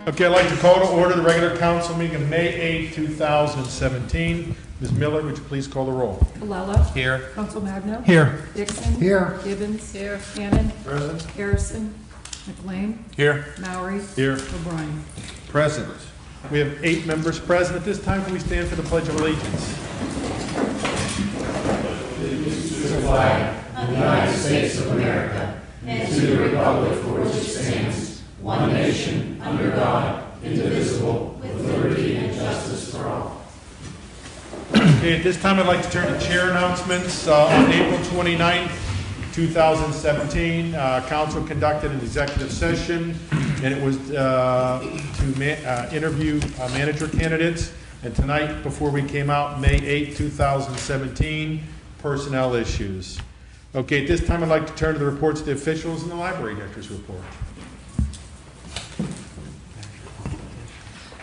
Okay, I'd like to call to order the regular council meeting of May 8, 2017. Ms. Miller, would you please call the roll? Colella. Here. Council Magno. Here. Dixon. Here. Gibbons. Here. Cannon. Present. Harrison. McLean. Here. Maury. Here. O'Brien. Present. We have 8 members present. At this time, can we stand for the Pledge of Allegiance? To the flag of the United States of America and to the republic for which it stands, one nation, under God, indivisible, with liberty and justice for all. Okay, at this time, I'd like to turn to chair announcements. On April 29th, 2017, council conducted an executive session, and it was to interview manager candidates. And tonight, before we came out, May 8, 2017, personnel issues. Okay, at this time, I'd like to turn to the reports of the officials and the library director's report.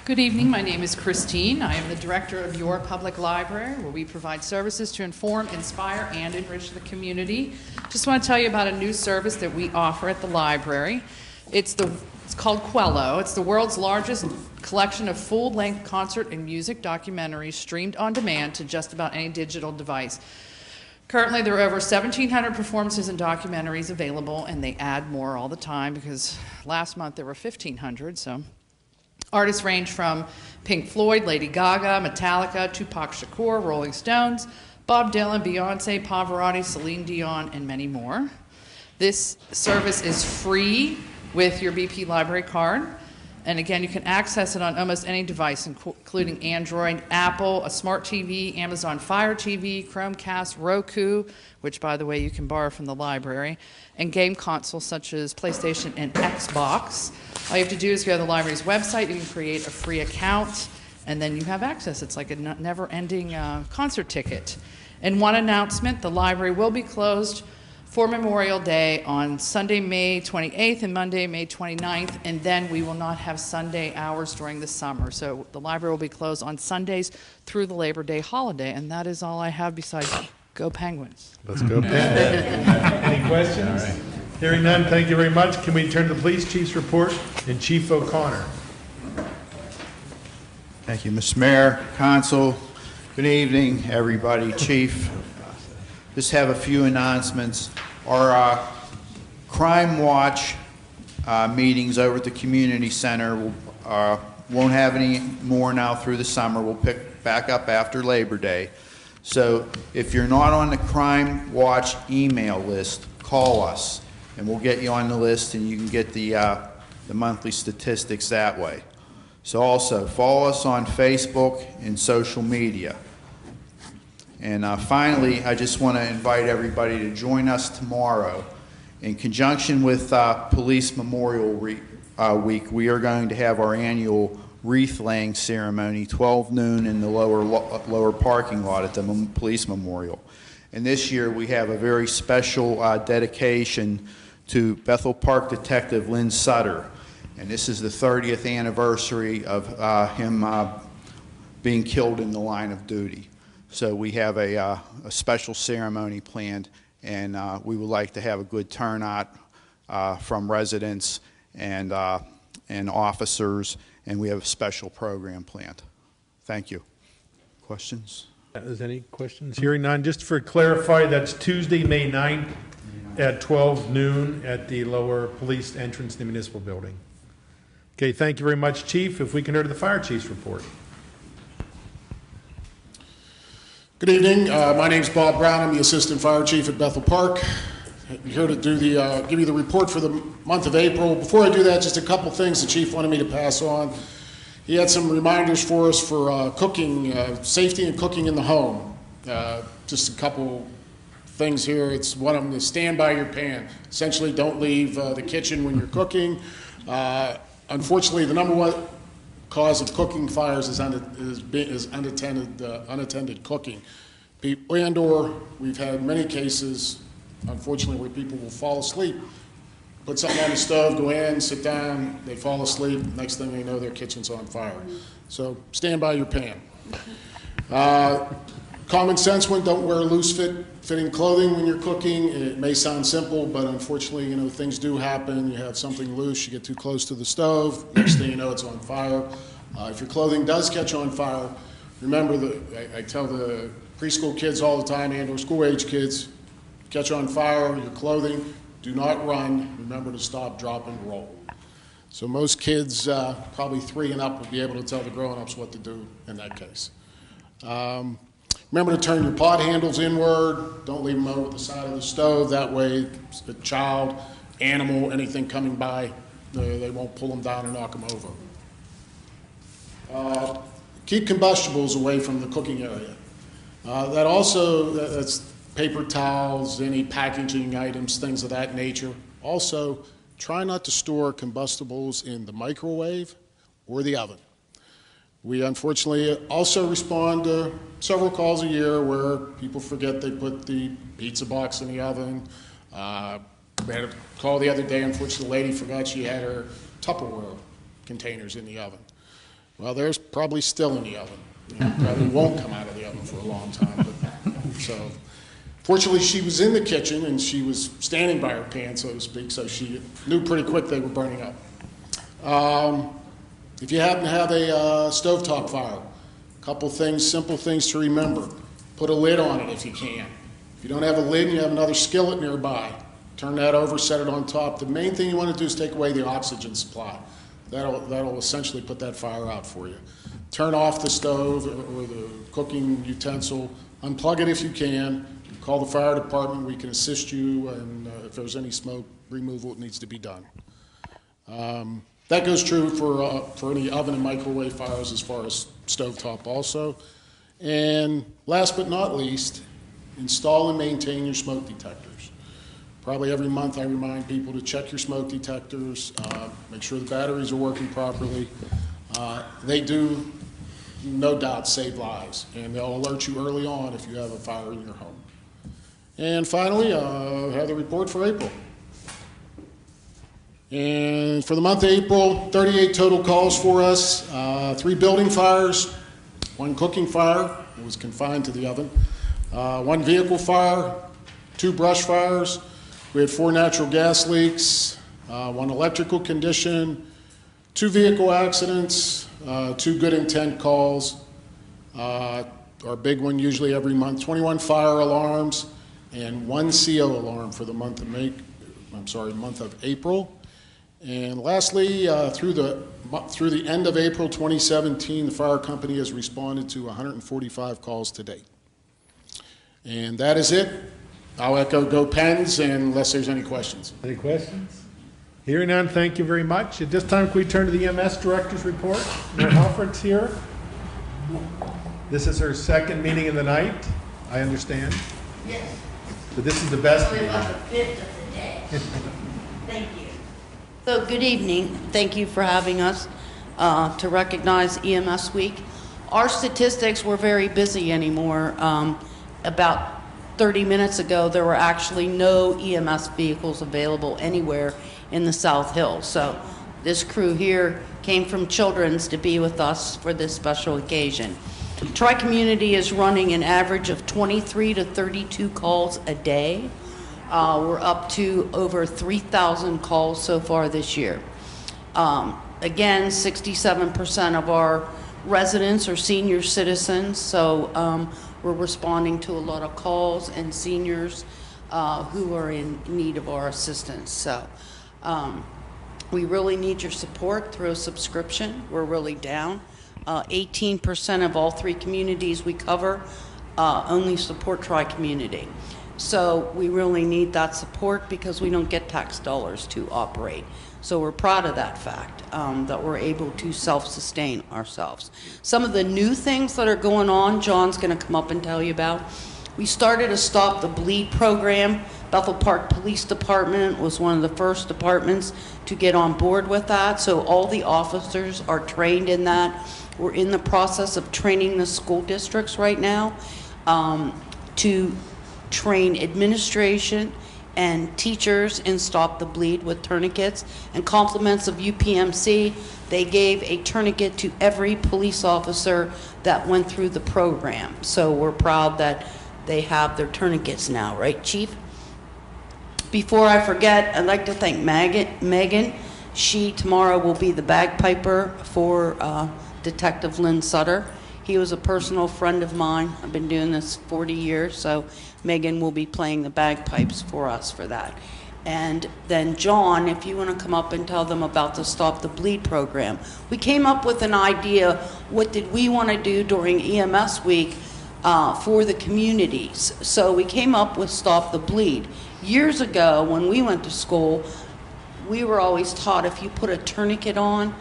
Good evening. My name is Christine. I am the director of Your Public Library, where we provide services to inform, inspire, and enrich the community. Just want to tell you about a new service that we offer at the library. It's called Quello. It's the world's largest collection of full-length concert and music documentaries streamed on demand to just about any digital device. Currently, there are over 1,700 performances and documentaries available, and they add more all the time because last month there were 1,500. So, artists range from Pink Floyd, Lady Gaga, Metallica, Tupac Shakur, Rolling Stones, Bob Dylan, Beyonce, Pavarotti, Celine Dion, and many more. This service is free with your BP Library card. And again, you can access it on almost any device, including Android, Apple, a smart TV, Amazon Fire TV, Chromecast, Roku, which, by the way, you can borrow from the library, and game consoles such as PlayStation and Xbox. All you have to do is go to the library's website. You can create a free account, and then you have access. It's like a never-ending concert ticket. And one announcement, the library will be closed for Memorial Day on Sunday, May 28th and Monday, May 29th, and then we will not have Sunday hours during the summer. So the library will be closed on Sundays through the Labor Day holiday, and that is all I have besides go Penguins. Let's go, Penguins. Any questions? All right. Hearing none, thank you very much. Can we turn to the police chief's report and Chief O'Connor? Thank you, Mr. Mayor, Council. Good evening, everybody. Chief. Just have a few announcements. Our Crime Watch meetings over at the community center won't have any more now through the summer. We'll pick back up after Labor Day. So if you're not on the Crime Watch email list, call us and we'll get you on the list and you can get the monthly statistics that way. So also follow us on Facebook and social media. And finally, I just want to invite everybody to join us tomorrow. In conjunction with Police Memorial Week, we are going to have our annual wreath-laying ceremony, 12 noon in the lower parking lot at the Police Memorial. And this year, we have a very special dedication to Bethel Park Detective Lynn Sutter. And this is the 30th anniversary of him being killed in the line of duty. So we have a special ceremony planned, and we would like to have a good turnout from residents and officers, and we have a special program planned. Thank you. Questions? Is any questions? Hearing none. Just for clarify, that's Tuesday, May 9th at 12 noon at the lower police entrance to the municipal building. Okay, thank you very much, Chief. If we can hear to the fire chief's report. Good evening. My name is Bob Brown. I'm the Assistant Fire Chief at Bethel Park. I'm here to do give you the report for the month of April. Before I do that, just a couple things the Chief wanted me to pass on. He had some reminders for us for cooking, safety and cooking in the home. Just a couple things here. It's one of them is stand by your pan. Essentially, don't leave the kitchen when you're cooking. Unfortunately, the number one cause of cooking fires is unattended cooking. And/or we've had many cases, unfortunately, where people will fall asleep, put something on the stove, go in, sit down, they fall asleep, next thing they know their kitchen's on fire. So stand by your pan. Common sense one, don't wear fitting clothing when you're cooking. It may sound simple, but unfortunately, you know, things do happen. You have something loose, you get too close to the stove, next thing you know, it's on fire. If your clothing does catch on fire, remember that I tell the preschool kids all the time, and or school age kids, catch on fire, your clothing, do not run. Remember to stop, drop, and roll. So most kids, probably 3 and up, will be able to tell the grown-ups what to do in that case. Remember to turn your pot handles inward. Don't leave them over the side of the stove. That way, a child, animal, anything coming by, they won't pull them down and knock them over. Keep combustibles away from the cooking area. That's paper towels, any packaging items, things of that nature. Also, try not to store combustibles in the microwave or the oven. We unfortunately also respond to several calls a year where people forget they put the pizza box in the oven. We had a call the other day, unfortunately, the lady forgot she had her Tupperware containers in the oven. Well, there's probably still in the oven. You know, probably won't come out of the oven for a long time. So, fortunately, she was in the kitchen and she was standing by her pan, so to speak, so she knew pretty quick they were burning up. If you happen to have a stovetop fire, a couple things, simple things to remember. Put a lid on it if you can. If you don't have a lid and you have another skillet nearby, turn that over, set it on top. The main thing you want to do is take away the oxygen supply. That'll essentially put that fire out for you. Turn off the stove or the cooking utensil. Unplug it if you can. Call the fire department. We can assist you, and if there's any smoke removal, it needs to be done. That goes true for any oven and microwave fires as far as stovetop also. And last but not least, install and maintain your smoke detectors. Probably every month I remind people to check your smoke detectors, make sure the batteries are working properly. They do, no doubt, save lives, and they'll alert you early on if you have a fire in your home. And finally, I have the report for April. And for the month of April, 38 total calls for us, 3 building fires, 1 cooking fire, it was confined to the oven, 1 vehicle fire, 2 brush fires, we had 4 natural gas leaks, 1 electrical condition, 2 vehicle accidents, 2 good intent calls, our big one usually every month, 21 fire alarms, and 1 CO alarm for the month of April. And lastly, through the end of April 2017, the fire company has responded to 145 calls to date. And that is it. I'll echo Go Pens, unless there's any questions. Any questions? Hearing none, thank you very much. At this time, can we turn to the EMS Director's report? Mayor Halford's here. This is her 2nd meeting of the night, I understand. Yes. But this is the best Probably meeting. about the 5th of the day. Thank you. So good evening. Thank you for having us to recognize EMS Week. Our statistics were very busy anymore. About 30 minutes ago, there were actually no EMS vehicles available anywhere in the South Hills. So this crew here came from Children's to be with us for this special occasion. Tri-Community is running an average of 23 to 32 calls a day. We're up to over 3,000 calls so far this year. Again, 67% of our residents are senior citizens, so we're responding to a lot of calls and seniors who are in need of our assistance. So we really need your support through a subscription. We're really down. 18% of all 3 communities we cover only support Tri-Community. So we really need that support because we don't get tax dollars to operate. So we're proud of that fact, that we're able to self-sustain ourselves. Some of the new things that are going on, John's going to come up and tell you about. We started a Stop the Bleed program. Bethel Park Police Department was one of the first departments to get on board with that. So all the officers are trained in that. We're in the process of training the school districts right now to train administration and teachers in Stop the Bleed with tourniquets. And compliments of UPMC, they gave a tourniquet to every police officer that went through the program. So we're proud that they have their tourniquets now, right, Chief? Before I forget, I'd like to thank Megan. She tomorrow will be the bagpiper for Detective Lynn Sutter. He was a personal friend of mine. I've been doing this 40 years, so Megan will be playing the bagpipes for us for that. And then John, if you want to come up and tell them about the Stop the Bleed program. We came up with an idea, what did we want to do during EMS week for the communities? So we came up with Stop the Bleed. Years ago, when we went to school, we were always taught if you put a tourniquet on,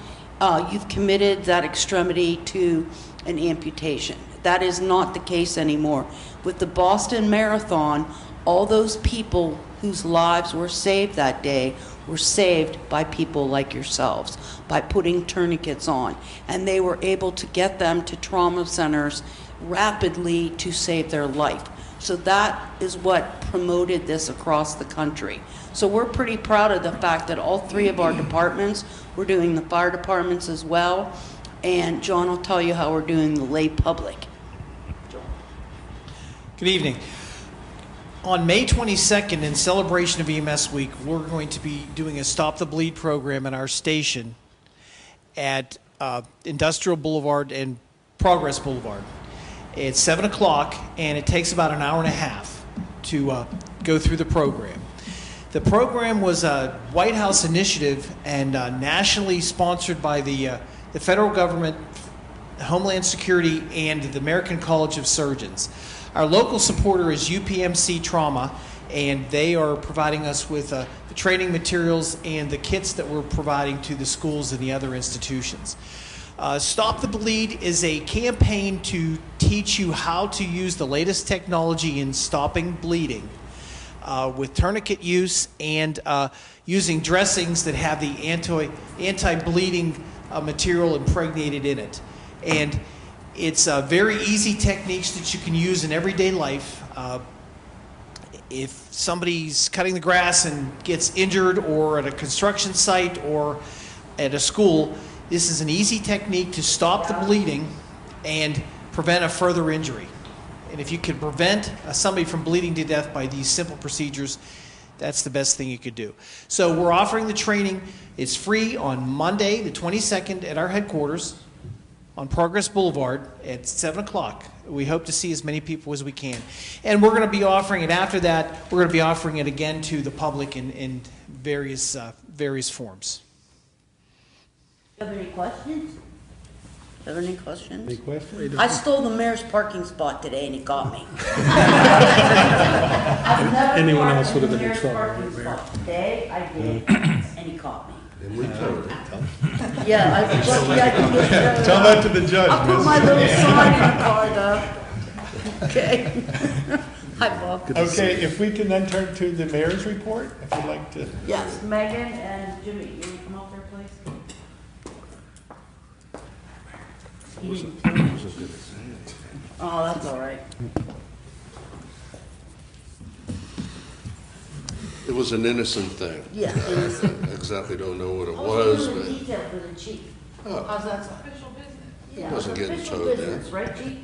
you've committed that extremity to an amputation. That is not the case anymore. With the Boston Marathon, all those people whose lives were saved that day were saved by people like yourselves, by putting tourniquets on. And they were able to get them to trauma centers rapidly to save their life. So that is what promoted this across the country. So we're pretty proud of the fact that all three of our departments, we're doing the fire departments as well, and John will tell you how we're doing the lay public. Good evening. On May 22nd, in celebration of EMS Week, we're going to be doing a Stop the Bleed program at our station at Industrial Boulevard and Progress Boulevard. It's 7 o'clock, and it takes about an hour and a half to go through the program. The program was a White House initiative and nationally sponsored by the federal government, Homeland Security, and the American College of Surgeons. Our local supporter is UPMC Trauma, and they are providing us with the training materials and the kits that we're providing to the schools and the other institutions. Stop the Bleed is a campaign to teach you how to use the latest technology in stopping bleeding with tourniquet use and using dressings that have the anti-bleeding material impregnated in it. And it's very easy techniques that you can use in everyday life. If somebody's cutting the grass and gets injured, or at a construction site or at a school, this is an easy technique to stop the bleeding and prevent a further injury. And if you can prevent somebody from bleeding to death by these simple procedures, that's the best thing you could do. So we're offering the training. It's free on Monday, the 22nd, at our headquarters on Progress Boulevard at 7 o'clock. We hope to see as many people as we can. And we're going to be offering it after that. We're going to be offering it again to the public in various forms. Do you have any questions? Do you have any questions? Any questions? I stole the mayor's parking spot today and he got me. Anyone else would have been in trouble. Today I did, and he caught me. Yeah, I was lucky I could get Tell that to the judge, I'll put miss. my little sign in the car though. Okay. Hi, Bob. Okay, if we can then turn to the mayor's report, if you'd like to. Yes, Megan and Jimmy, you want to come up there, please? Oh, that's all right. It was an innocent thing. Yeah. Exactly don't know what it I was, doing but the detail for the chief. Oh. How's that sound? Yeah, Wasn't getting official towed business, there. right, chief?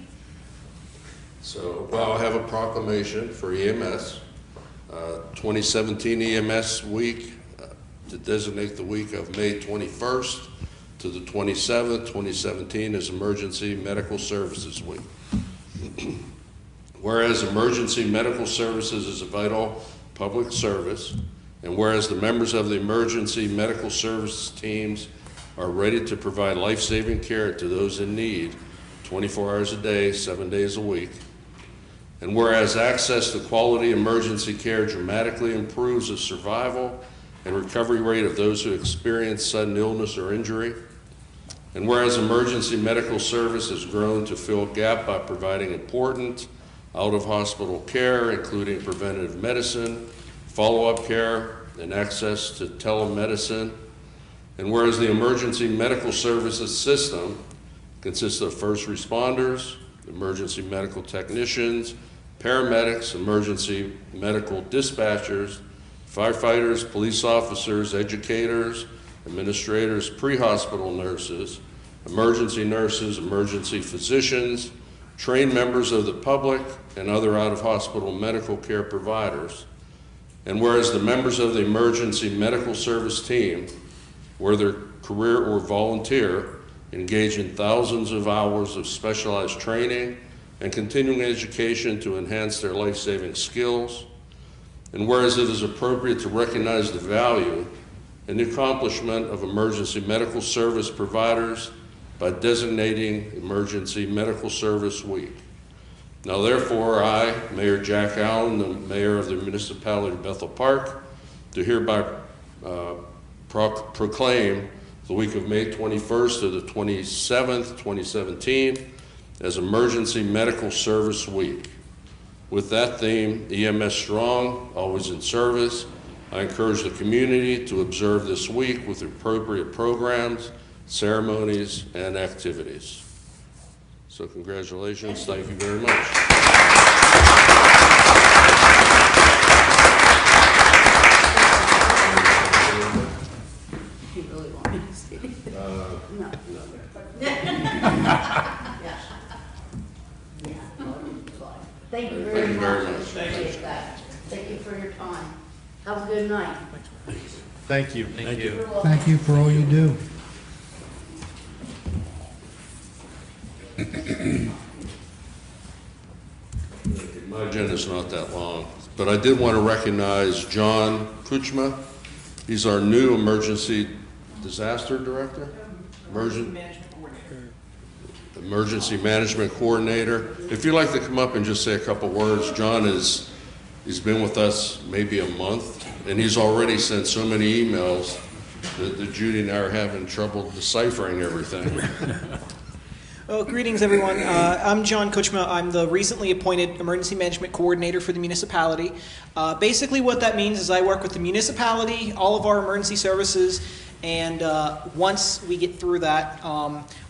so, well, I have a proclamation for EMS. 2017 EMS week to designate the week of May 21st to the 27th, 2017 is Emergency Medical Services Week. Whereas emergency medical services is a vital public service, and whereas the members of the emergency medical service teams are ready to provide life-saving care to those in need 24 hours a day, 7 days a week, and whereas access to quality emergency care dramatically improves the survival and recovery rate of those who experience sudden illness or injury, and whereas emergency medical service has grown to fill a gap by providing important out-of-hospital care, including preventative medicine, follow-up care, and access to telemedicine, and whereas the emergency medical services system consists of first responders, emergency medical technicians, paramedics, emergency medical dispatchers, firefighters, police officers, educators, administrators, pre-hospital nurses, emergency physicians, trained members of the public, and other out-of-hospital medical care providers. And whereas the members of the emergency medical service team, whether career or volunteer, engage in thousands of hours of specialized training and continuing education to enhance their life-saving skills. And whereas it is appropriate to recognize the value and the accomplishment of emergency medical service providers by designating Emergency Medical Service Week. Now therefore, I, Mayor Jack Allen, the Mayor of the Municipality of Bethel Park, do hereby proclaim the week of May 21st to the 27th, 2017 as Emergency Medical Service Week. With that theme, EMS Strong, always in service, I encourage the community to observe this week with appropriate programs, ceremonies, and activities. So congratulations, thank you very much. You really want me to see? No. Thank you Thank very you very much. much. Appreciate that. Thank you for your time. Have a good night. Thank you. You're welcome. Thank you for all you do. My agenda's not that long, but I did want to recognize John Kuchma. He's our new emergency disaster director? Emergency management coordinator. If you'd like to come up and just say a couple words, John he's been with us maybe a month, and he's already sent so many emails that Judy and I are having trouble deciphering everything. Well, greetings, everyone. I'm John Kuchma. I'm the recently appointed Emergency Management Coordinator for the municipality. Basically what that means is I work with the municipality, all of our emergency services, and once we get through that,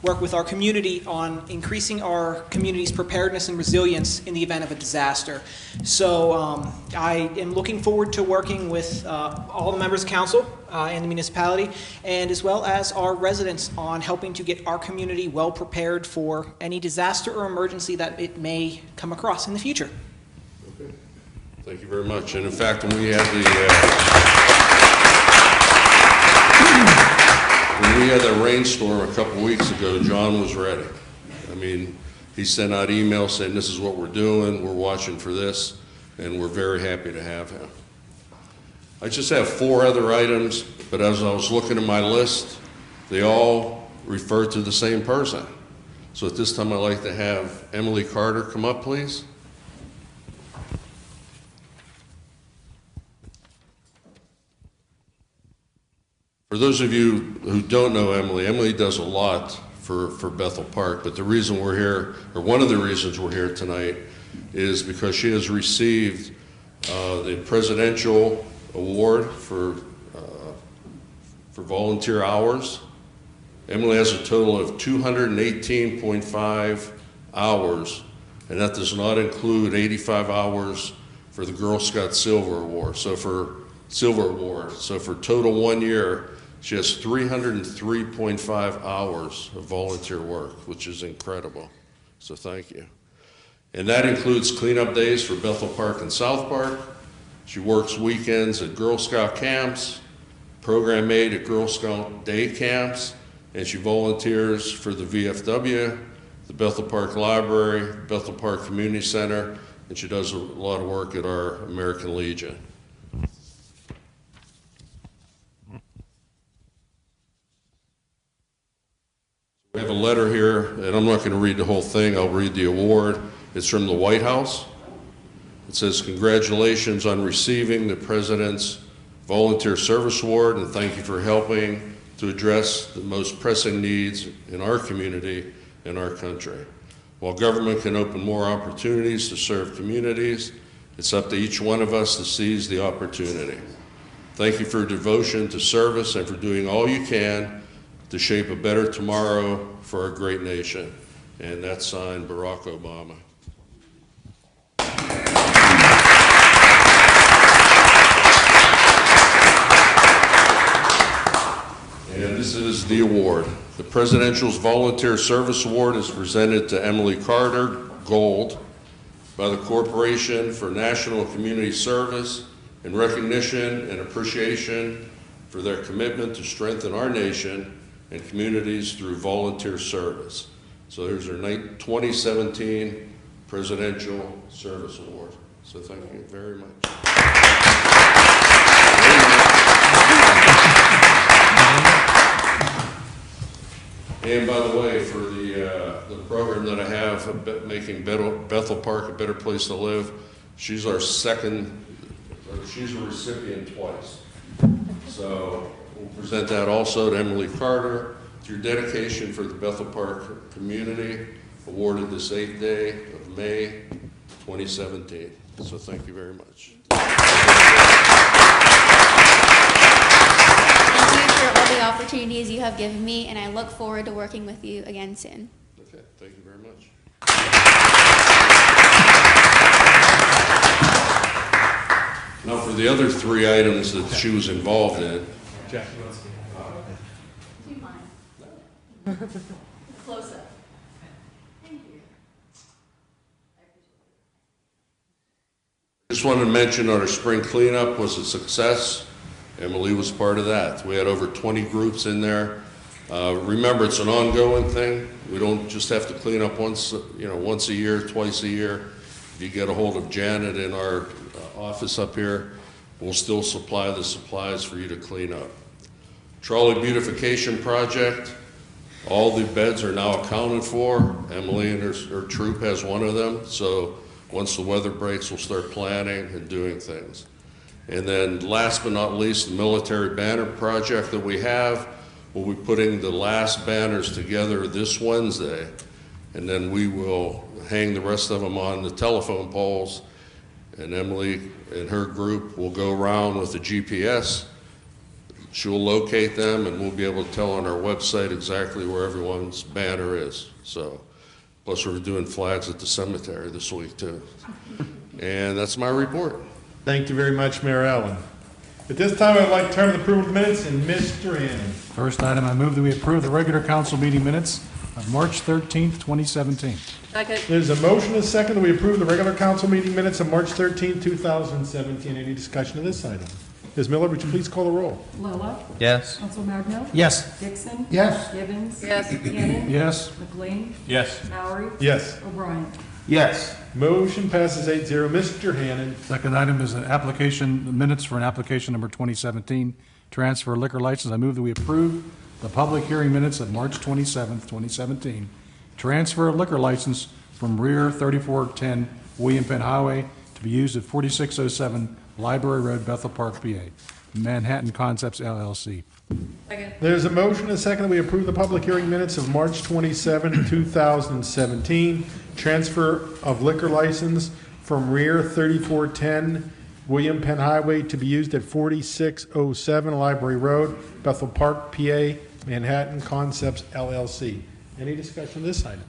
work with our community on increasing our community's preparedness and resilience in the event of a disaster. So I am looking forward to working with all the members of council and the municipality, and as well as our residents on helping to get our community well prepared for any disaster or emergency that it may come across in the future. Okay. Thank you very much. And in fact, when we had the rainstorm a couple weeks ago, John was ready. I mean, he sent out emails saying this is what we're doing, we're watching for this, and we're very happy to have him. I just have 4 other items, but as I was looking at my list, they all refer to the same person. So at this time, I'd like to have Emily Carter come up, please. For those of you who don't know Emily, Emily does a lot for Bethel Park, but the reason we're here, or one of the reasons we're here tonight, is because she has received the Presidential Award for volunteer hours. Emily has a total of 218.5 hours, and that does not include 85 hours for the Girl Scout Silver Award. So for total 1 year, she has 303.5 hours of volunteer work, which is incredible. So thank you. And that includes cleanup days for Bethel Park and South Park. She works weekends at Girl Scout camps, program aide at Girl Scout day camps, and she volunteers for the VFW, the Bethel Park Library, Bethel Park Community Center, and she does a lot of work at our American Legion. We have a letter here, and I'm not going to read the whole thing, I'll read the award. It's from the White House. It says, congratulations on receiving the President's Volunteer Service Award, and thank you for helping to address the most pressing needs in our community and our country. While government can open more opportunities to serve communities, it's up to each one of us to seize the opportunity. Thank you for your devotion to service and for doing all you can to shape a better tomorrow for our great nation. And that's signed Barack Obama. And this is the award. The Presidential's Volunteer Service Award is presented to Emily Carter, Gold, by the Corporation for National Community Service in recognition and appreciation for their commitment to strengthen our nation and communities through volunteer service. So here's our 2017 Presidential Service Award. So thank you very much. And by the way, for the program that I have, making Bethel Park a better place to live, she's our she's a recipient twice. So we'll present that also to Emily Carter. Your dedication for the Bethel Park community, awarded this 8th day of May 2017. So thank you very much. Thank you for all the opportunities you have given me, and I look forward to working with you again soon. Okay, thank you very much. Now for the other 3 items that she was involved in. Jack. Do you mind? Close up. Thank you. Just wanted to mention our spring cleanup was a success. Emily was part of that. We had over 20 groups in there. Remember, it's an ongoing thing. We don't just have to clean up once a year, twice a year. If you get a hold of Janet in our office up here, we'll still supply the supplies for you to clean up. Trolley beautification project. All the beds are now accounted for. Emily and her troop has one of them. So once the weather breaks, we'll start planning and doing things. And then last but not least, the military banner project that we have. We'll be putting the last banners together this Wednesday, and then we will hang the rest of them on the telephone poles, and Emily and her group will go around with the GPS. She'll locate them, and we'll be able to tell on our website exactly where everyone's banner is. So, plus we're doing flags at the cemetery this week too. And that's my report. Thank you very much, Mayor Allen. At this time, I'd like to turn to the approval of the minutes, and Mr. Hannon. First item, I move that we approve the regular council meeting minutes of March 13th, 2017. Second. There's a motion and a second that we approve the regular council meeting minutes of March 13th, 2017. Any discussion of this item? Ms. Miller, would you please call the roll? Lola. Yes. Council Magno. Yes. Dixon. Yes. Givens. Yes. Hannon. Yes. McLean. Yes. Maury. Yes. O'Brien. Yes. Motion passes 8-0. Mr. Hannon. Second item is an application, minutes for an application number 2017, transfer liquor license. I move that we approve the public hearing minutes of March 27th, 2017, transfer liquor license from rear 3410 William Penn Highway to be used at 4607 Library Road, Bethel Park, PA. Manhattan Concepts, LLC. Second. There's a motion and a second that we approve the public hearing minutes of March 27, 2017, transfer of liquor license from rear 3410 William Penn Highway to be used at 4607 Library Road, Bethel Park, PA, Manhattan Concepts, LLC. Any discussion of this item?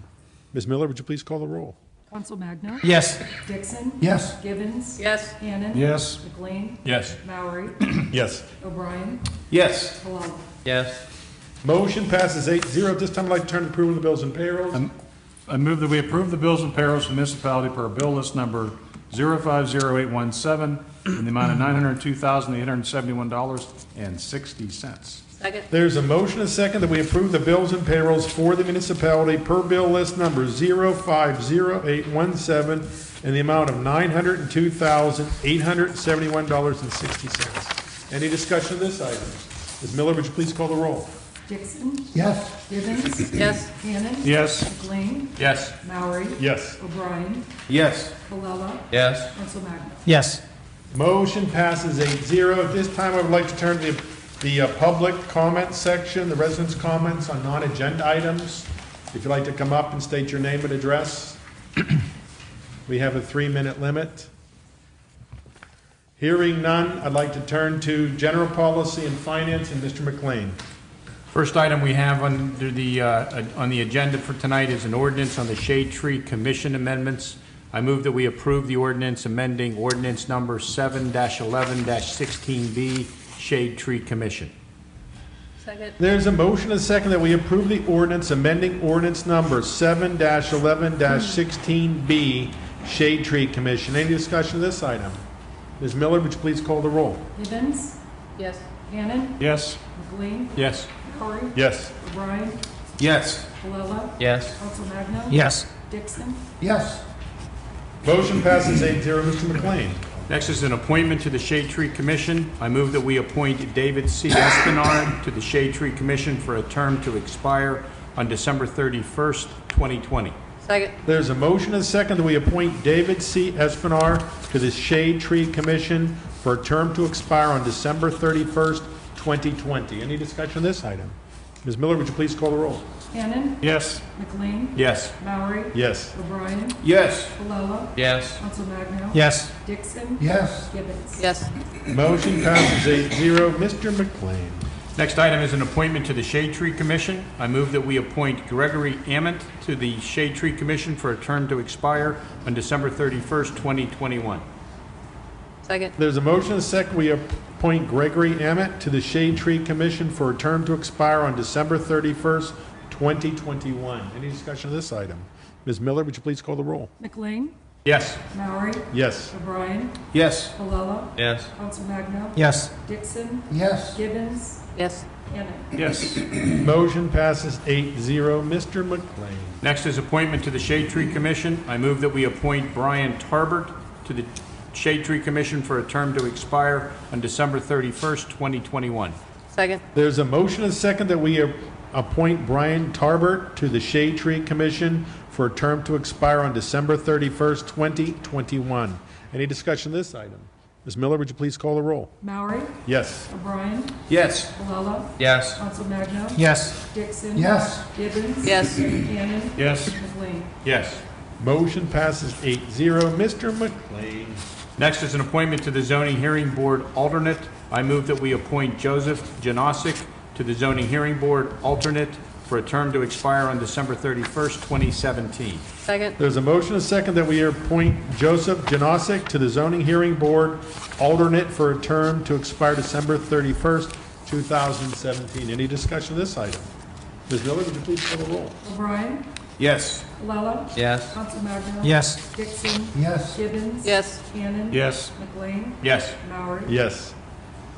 Ms. Miller, would you please call the roll? Council Magno. Yes. Dixon. Yes. Givens. Yes. Hannon. Yes. McLean. Yes. Maury. Yes. O'Brien. Yes. Colon. Yes. Motion passes 8-0. At this time, I'd like to turn to approval of the bills and payrolls. I move that we approve the bills and payrolls for municipality per bill list number 050817 in the amount of $902,871.60. Second. There's a motion and a second that we approve the bills and payrolls for the municipality per bill list number 050817 in the amount of $902,871.60. Any discussion of this item? Ms. Miller, would you please call the roll? Dixon. Yes. Givens. Yes. Hannon. Yes. McLean. Yes. Maury. Yes. O'Brien. Yes. Colella. Yes. Council Magno. Yes. Motion passes 8-0. At this time, I would like to turn to the public comment section, the residents' comments on non-agenda items. If you'd like to come up and state your name and address. We have a 3-minute limit. Hearing none, I'd like to turn to general policy and finance and Mr. McLean. First item we have on the agenda for tonight is an ordinance on the Shade Tree Commission amendments. I move that we approve the ordinance amending ordinance number 7-11-16B, Shade Tree Commission. Second. There's a motion and a second that we approve the ordinance amending ordinance number 7-11-16B, Shade Tree Commission. Any discussion of this item? Ms. Miller, would you please call the roll? Gibbons. Yes. Cannon. Yes. McLean. Yes. Curry. Yes. O'Brien. Yes. Palella. Yes. Council Magno. Yes. Dixon. Yes. Motion passes 8-0. Mr. McLean. Next is an appointment to the Shade Tree Commission. I move that we appoint David C. Espinard to the Shade Tree Commission for a term to expire on December 31st, 2020. Second. There's a motion and a second that we appoint David C. Espinar to the Shade Tree Commission for a term to expire on December 31st, 2020. Any discussion on this item? Ms. Miller, would you please call the roll? Cannon. Yes. McLean. Yes. Maury. Yes. O'Brien. Yes. Palella. Yes. Council Magno. Yes. Dixon. Yes. Gibbons. Yes. Motion passes 8-0. Mr. McLean. Next item is an appointment to the Shade Tree Commission. I move that we appoint Gregory Ament to the Shade Tree Commission for a term to expire on December 31st, 2021. Second. There's a motion and a second. We appoint Gregory Emmett to the Shade Tree Commission for a term to expire on December 31st, 2021. Any discussion of this item? Ms. Miller, would you please call the roll? McLean. Yes. Maury. Yes. O'Brien. Yes. Palella. Yes. Council Magno. Yes. Dixon. Yes. Gibbons. Yes. Cannon. Yes. Motion passes 8-0. Mr. McLean. Next is appointment to the Shade Tree Commission. I move that we appoint Brian Tarbert to the Shade Tree Commission for a term to expire on December 31st, 2021. Second. There's a motion and a second that we appoint Brian Tarbert to the Shade Tree Commission for a term to expire on December 31st, 2021. Any discussion of this item? Ms. Miller, would you please call the roll? Maury. Yes. O'Brien. Yes. Palella. Yes. Council Magno. Yes. Dixon. Yes. Gibbons. Yes. Cannon. Yes. McLean. Yes. Motion passes 8-0. Mr. McLean. Next is an appointment to the Zoning Hearing Board alternate. I move that we appoint Joseph Janosic to the Zoning Hearing Board alternate for a term to expire on December 31st, 2017. Second. There's a motion and a second that we appoint Joseph Janosic to the Zoning Hearing Board alternate for a term to expire December 31st, 2017. Any discussion of this item? Ms. Miller, would you please call the roll? O'Brien. Yes. Palella. Yes. Council Magno. Yes. Dixon. Yes. Gibbons. Yes. Cannon. Yes. McLean. Yes. Maury. Yes.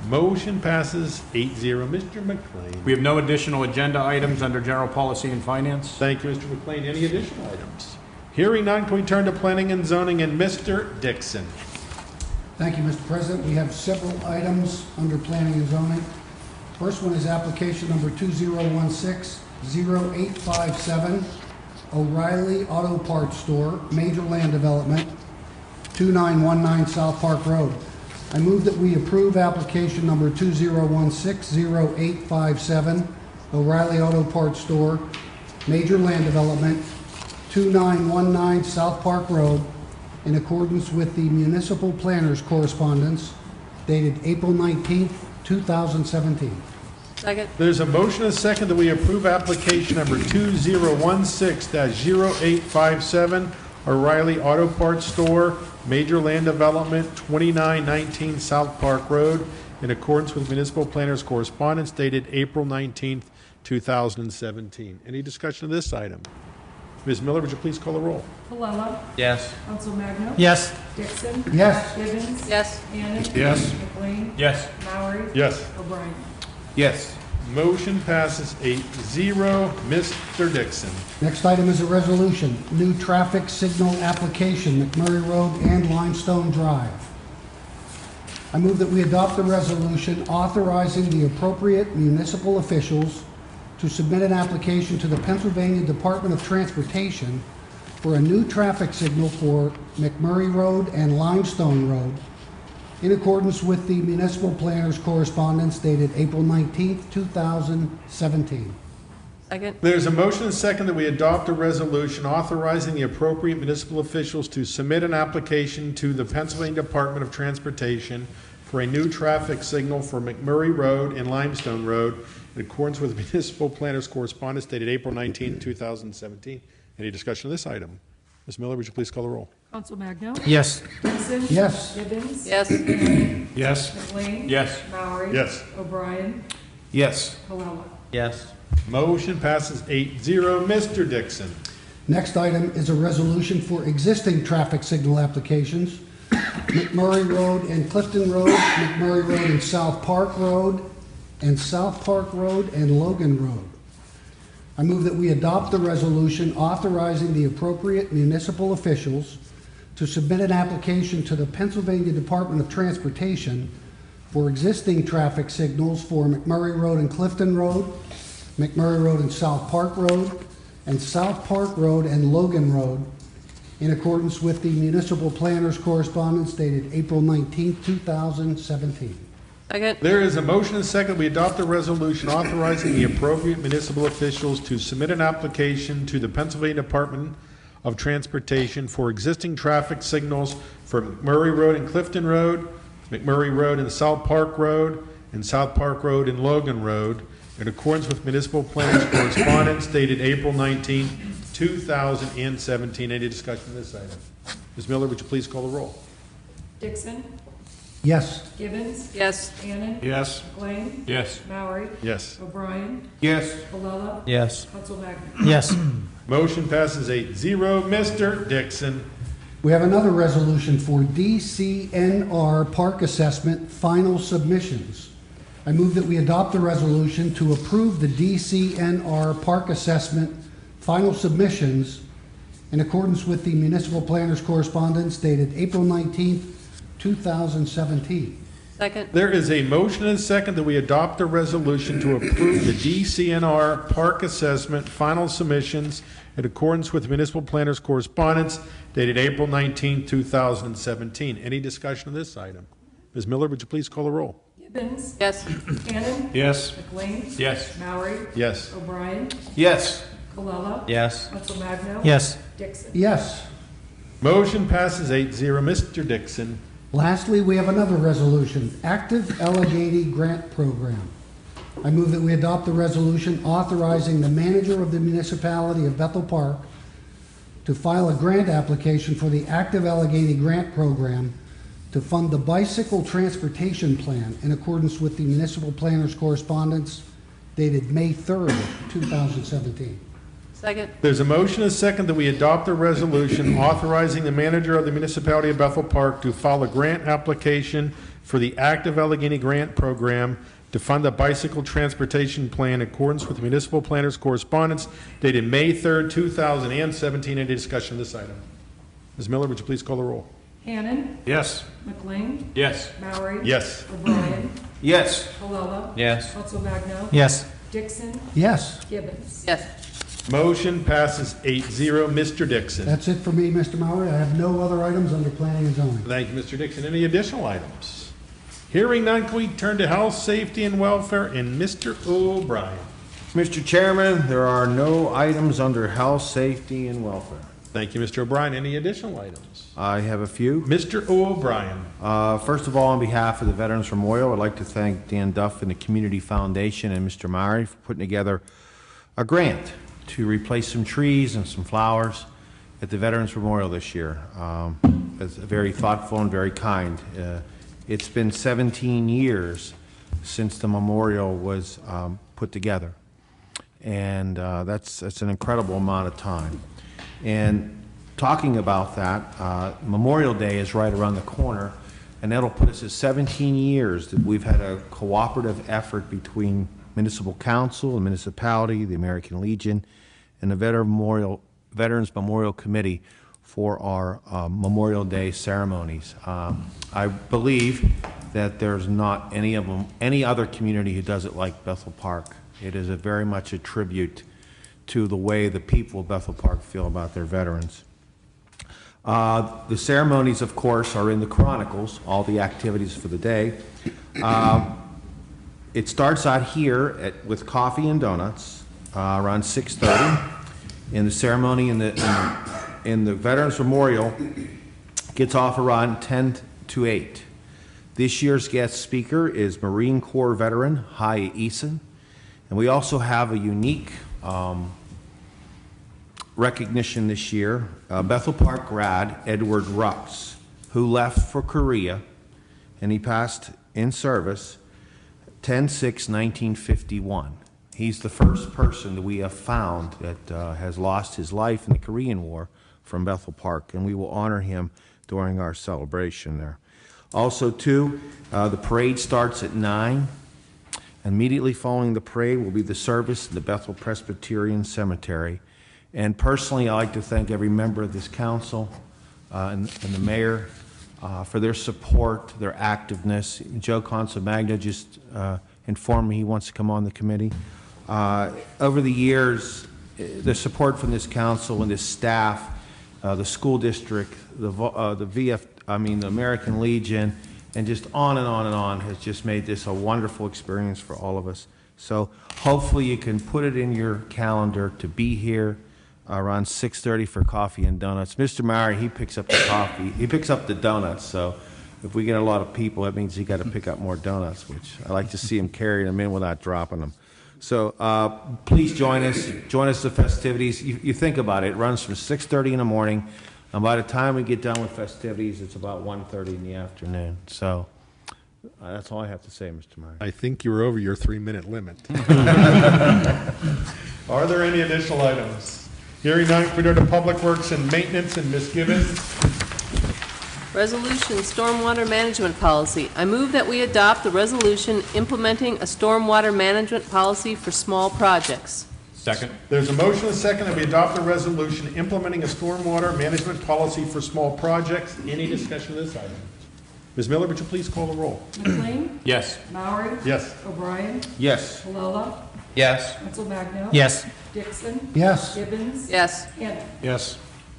Motion passes 8-0. Mr. McLean. We have no additional agenda items under General Policy and Finance. Thank you, Mr. McLean. Any additional items? Hearing none, can we turn to Planning and Zoning and Mr. Dixon? Thank you, Mr. President. We have several items under Planning and Zoning. First one is application number 2016-0857, O'Reilly Auto Parts Store, Major Land Development, 2919 South Park Road. I move that we approve application number 2016-0857, O'Reilly Auto Parts Store, Major Land Development, 2919 South Park Road, in accordance with the municipal planner's correspondence dated April 19th, 2017. Second. There's a motion and a second that we approve application number 2016-0857, O'Reilly Auto Parts Store, Major Land Development, 2919 South Park Road, in accordance with municipal planner's correspondence dated April 19th, 2017. Any discussion of this item? Ms. Miller, would you please call the roll? Palella. Yes. Council Magno. Yes. Dixon. Yes. Gibbons. Yes. Cannon. Yes. McLean. Yes. Maury. Yes. O'Brien. Yes. Motion passes 8-0. Mr. Dixon. Next item is a resolution, new traffic signal application, McMurray Road and Limestone Drive. I move that we adopt the resolution authorizing the appropriate municipal officials to submit an application to the Pennsylvania Department of Transportation for a new traffic signal for McMurray Road and Limestone Road, in accordance with the municipal planner's correspondence dated April 19th, 2017. Second. There's a motion and a second that we adopt a resolution authorizing the appropriate municipal officials to submit an application to the Pennsylvania Department of Transportation for a new traffic signal for McMurray Road and Limestone Road in accordance with municipal planner's correspondence dated April 19th, 2017. Any discussion of this item? Ms. Miller, would you please call the roll? Council Magno. Yes. Dixon. Yes. Gibbons. Yes. Cannon. Yes. McLean. Yes. Maury. Yes. O'Brien. Yes. Colella. Yes. Motion passes 8-0. Mr. Dixon. Next item is a resolution for existing traffic signal applications. McMurray Road and Clifton Road, McMurray Road and South Park Road, and South Park Road and Logan Road. I move that we adopt the resolution authorizing the appropriate municipal officials to submit an application to the Pennsylvania Department of Transportation for existing traffic signals for McMurray Road and Clifton Road, McMurray Road and South Park Road, and South Park Road and Logan Road, in accordance with the municipal planner's correspondence dated April 19, 2017. Second. There is a motion and a second. We adopt a resolution authorizing the appropriate municipal officials to submit an application to the Pennsylvania Department of Transportation for existing traffic signals for McMurray Road and Clifton Road, McMurray Road and South Park Road, and South Park Road and Logan Road, in accordance with municipal planner's correspondence dated April 19, 2017. Any discussion on this item? Ms. Miller, would you please call the roll? Dixon. Yes. Gibbons. Yes. Cannon. Yes. McLean. Yes. Maury. Yes. O'Brien. Yes. Colella. Yes. Hutzelwagner. Yes. Motion passes 8-0. Mr. Dixon. We have another resolution for DCNR Park Assessment Final Submissions. I move that we adopt the resolution to approve the DCNR Park Assessment Final Submissions in accordance with the municipal planner's correspondence dated April 19th, 2017. Second. There is a motion and a second that we adopt a resolution to approve the DCNR Park Assessment Final Submissions in accordance with municipal planner's correspondence dated April 19, 2017. Any discussion on this item? Ms. Miller, would you please call the roll? Gibbons. Yes. Cannon. Yes. McLean. Yes. Maury. Yes. O'Brien. Yes. Colella. Yes. Hutzelwagner. Yes. Dixon. Yes. Motion passes 8-0. Mr. Dixon. Lastly, we have another resolution, Active Allegheny Grant Program. I move that we adopt the resolution authorizing the manager of the municipality of Bethel Park to file a grant application for the Active Allegheny Grant Program to fund the bicycle transportation plan in accordance with the municipal planner's correspondence dated May 3rd, 2017. Second. There's a motion and a second that we adopt a resolution authorizing the manager of the municipality of Bethel Park to file a grant application for the Active Allegheny Grant Program to fund the bicycle transportation plan in accordance with the municipal planner's correspondence dated May 3rd, 2017. Any discussion on this item? Ms. Miller, would you please call the roll? Cannon. Yes. McLean. Yes. Maury. Yes. O'Brien. Yes. Colella. Yes. Hutzelwagner. Yes. Dixon. Yes, Gibbons. Yes. Motion passes 8-0. Mr. Dixon. that's it for me, Mr. Maury. I have no other items under planning and zoning. Thank you, Mr. Dixon. Any additional items? Hearing none, can we turn to health, safety, and welfare, and Mr. O'Brien? Mr. Chairman, there are no items under health, safety, and welfare. Thank you, Mr. O'Brien. Any additional items? I have a few. Mr. O'Brien. First of all, on behalf of the Veterans Memorial, I'd like to thank Dan Duff and the Community Foundation and Mr. Maury for putting together a grant to replace some trees and some flowers at the Veterans Memorial this year. It's very thoughtful and very kind. It's been 17 years since the memorial was put together, and that's an incredible amount of time. And talking about that, Memorial Day is right around the corner, and that'll put us at 17 years that we've had a cooperative effort between Municipal Council, the municipality, the American Legion, and the Veterans Memorial Committee for our Memorial Day ceremonies. I believe that there's not any other community who does it like Bethel Park. It is very much a tribute to the way the people of Bethel Park feel about their veterans. The ceremonies, of course, are in the Chronicles, all the activities for the day. It starts out here with coffee and donuts around 6:30, and the ceremony in the Veterans Memorial gets off around 10 to 8. This year's guest speaker is Marine Corps veteran Haya Eason, and we also have a unique recognition this year. Bethel Park grad Edward Rux, who left for Korea, and he passed in service, 10/6/1951. He's the first person that we have found that has lost his life in the Korean War from Bethel Park, and we will honor him during our celebration there. Also, too, the parade starts at 9. Immediately following the parade will be the service at the Bethel Presbyterian Cemetery. And personally, I'd like to thank every member of this council and the mayor for their support, their activeness. Joe Consolmagno just informed me he wants to come on the committee. Over the years, the support from this council and this staff, the school district, the American Legion, and just on and on and on has just made this a wonderful experience for all of us. So hopefully you can put it in your calendar to be here around 6:30 for coffee and donuts. Mr. Maury, he picks up the coffee, he picks up the donuts, so if we get a lot of people, that means he got to pick up more donuts, which I like to see him carrying them in without dropping them. So please join us at the festivities. You think about it, it runs from 6:30 in the morning, and by the time we get done with festivities, it's about 1:30 in the afternoon. So that's all I have to say, Mr. Murray. I think you're over your 3-minute limit. Are there any additional items? Hearing none, we go to Public Works and Maintenance, and Ms. Gibbons. Resolution Stormwater Management Policy. I move that we adopt the resolution implementing a stormwater management policy for small projects. Second. There's a motion and a second that we adopt a resolution implementing a stormwater management policy for small projects. Any discussion of this item? Ms. Miller, would you please call the roll? McLean? Yes. Maury? Yes. O'Brien? Yes. Colella? Yes. Consolmagno? Yes. Dixon? Yes. Gibbons? Yes. Hannan? Yes.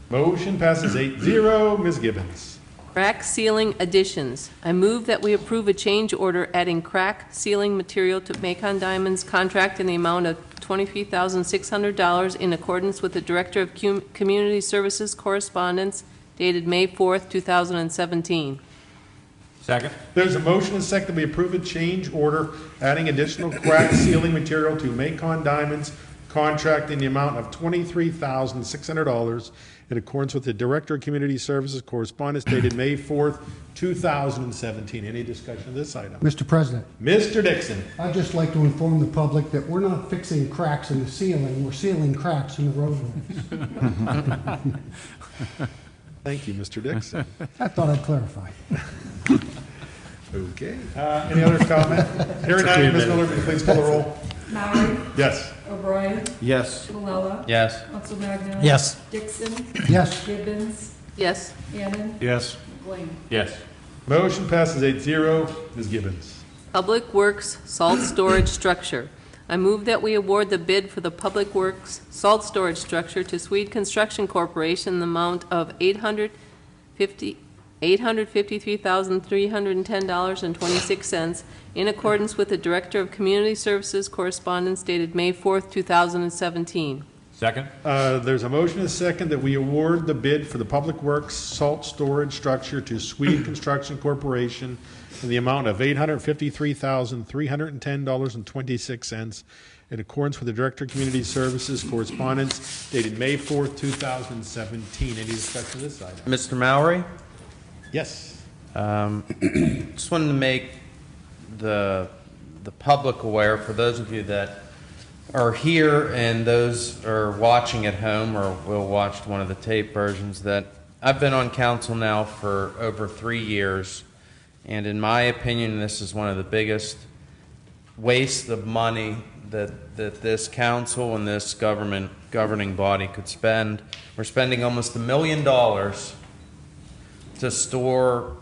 Motion passes 8-0. Ms. Gibbons. Crack ceiling additions. I move that we approve a change order adding crack ceiling material to Macon Diamonds contract in the amount of $23,600 in accordance with the Director of Community Services correspondence dated May 4th, 2017. Second. There's a motion and a second that we approve a change order adding additional crack sealing material to Macon Diamonds contract in the amount of $23,600 in accordance with the Director of Community Services correspondence dated May 4th, 2017. Any discussion of this item? Mr. President, Mr. Dixon. I'd just like to inform the public that we're not fixing cracks in the ceiling, we're sealing cracks in the roadways. Thank you, Mr. Dixon. I thought I'd clarify. Okay. Any other comment? Hearing none, Ms. Miller, would you please call the roll? Maury? Yes. O'Brien? Yes. Colella? Yes. Consolmagno? Yes. Dixon? Yes. Gibbons? Yes. Hannan? Yes. McLean? Yes. Motion passes 8-0. Ms. Gibbons. Public Works Salt Storage Structure. I move that we award the bid for the Public Works Salt Storage Structure to Swede Construction Corporation in the amount of $853,310.26 in accordance with the Director of Community Services correspondence dated May 4th, 2017. Second. There's a motion and a second that we award the bid for the Public Works Salt Storage Structure to Swede Construction Corporation in the amount of $853,310.26 in accordance with the Director of Community Services correspondence dated May 4th, 2017. Any discussion of this item? Mr. Maury? Yes. Just wanted to make the public aware, for those of you that are here and those are watching at home or will watch one of the tape versions, that I've been on council now for over 3 years, and in my opinion, this is one of the biggest wastes of money that this council and this governing body could spend. We're spending almost $1 million to store